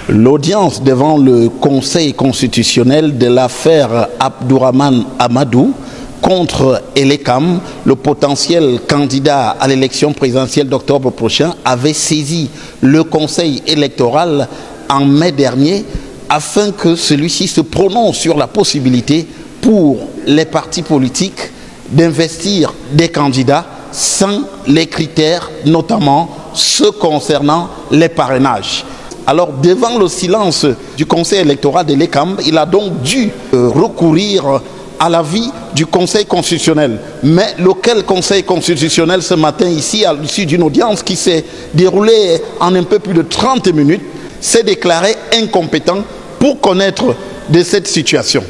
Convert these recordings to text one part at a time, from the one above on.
L'audience devant le Conseil constitutionnel de l'affaire Abdourahmane Amadou contre Elekam, le potentiel candidat à l'élection présidentielle d'octobre prochain, avait saisi le Conseil électoral en mai dernier afin que celui-ci se prononce sur la possibilité pour les partis politiques d'investir des candidats sans les critères, notamment ceux concernant les parrainages. Alors, devant le silence du Conseil électoral de l'ECAM, il a donc dû recourir à l'avis du Conseil constitutionnel. Mais lequel Conseil constitutionnel ce matin ici, à l'issue d'une audience qui s'est déroulée en un peu plus de 30 minutes, s'est déclaré incompétent pour connaître de cette situation.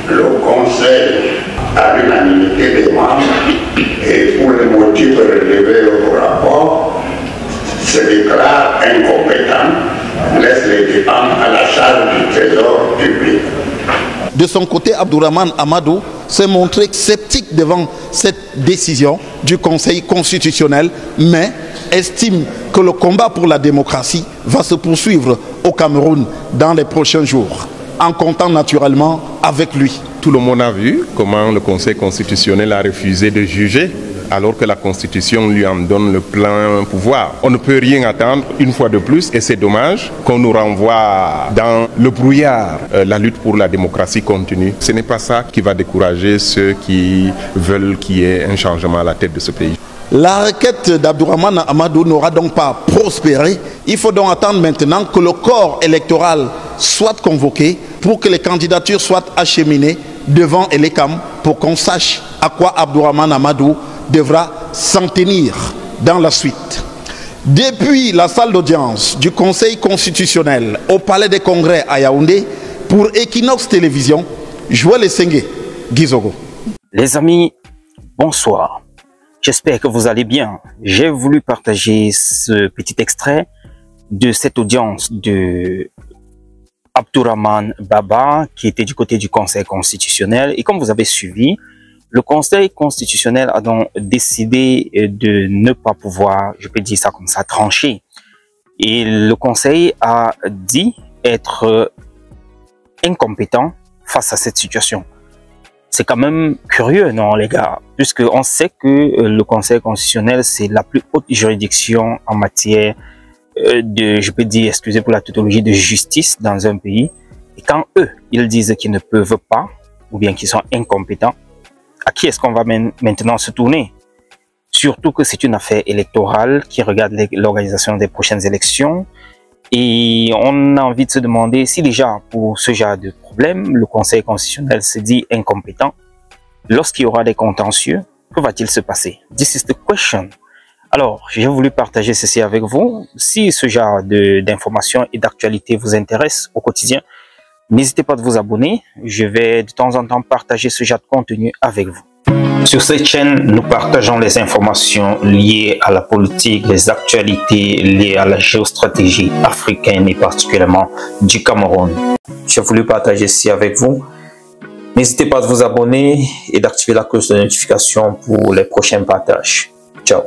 Le Conseil, à l'unanimité des membres, et pour les motifs relevés au rapport, se déclare incompétent, laisse les dépenses à la charge du Trésor public. De son côté, Abdourahmane Amadou s'est montré sceptique devant cette décision du Conseil constitutionnel, mais estime que le combat pour la démocratie va se poursuivre au Cameroun dans les prochains jours, en comptant naturellement avec lui. Tout le monde a vu comment le Conseil constitutionnel a refusé de juger alors que la Constitution lui en donne le plein pouvoir. On ne peut rien attendre une fois de plus et c'est dommage qu'on nous renvoie dans le brouillard. La lutte pour la démocratie continue. Ce n'est pas ça qui va décourager ceux qui veulent qu'il y ait un changement à la tête de ce pays. La requête d'Abdourahmane Amadou n'aura donc pas prospéré. Il faut donc attendre maintenant que le corps électoral soit convoqué pour que les candidatures soient acheminées devant l'ECAM pour qu'on sache à quoi Abdourahmane Amadou devra s'en tenir dans la suite. Depuis la salle d'audience du Conseil constitutionnel au Palais des Congrès à Yaoundé, pour Equinox Télévision, Joël Essengue, Gizogo. Les amis, bonsoir. J'espère que vous allez bien. J'ai voulu partager ce petit extrait de cette audience de Abdourahmane Baba qui était du côté du Conseil constitutionnel. Et comme vous avez suivi, le Conseil constitutionnel a donc décidé de ne pas pouvoir, je peux dire ça comme ça, trancher. Et le Conseil a dit être incompétent face à cette situation. C'est quand même curieux, non, les gars, puisqu'on sait que le Conseil constitutionnel, c'est la plus haute juridiction en matière de, je peux dire, excusez pour la tautologie, de justice dans un pays. Et quand eux, ils disent qu'ils ne peuvent pas, ou bien qu'ils sont incompétents, à qui est-ce qu'on va maintenant se tourner? Surtout que c'est une affaire électorale qui regarde l'organisation des prochaines élections. Et on a envie de se demander si déjà pour ce genre de problème, le Conseil constitutionnel se dit incompétent. Lorsqu'il y aura des contentieux, que va-t-il se passer? This is the question. Alors, j'ai voulu partager ceci avec vous. Si ce genre d'informations et d'actualités vous intéresse au quotidien, n'hésitez pas à vous abonner. Je vais de temps en temps partager ce genre de contenu avec vous. Sur cette chaîne, nous partageons les informations liées à la politique, les actualités liées à la géostratégie africaine et particulièrement du Cameroun. J'ai voulu partager ceci avec vous. N'hésitez pas à vous abonner et d'activer la cloche de notification pour les prochains partages. Ciao.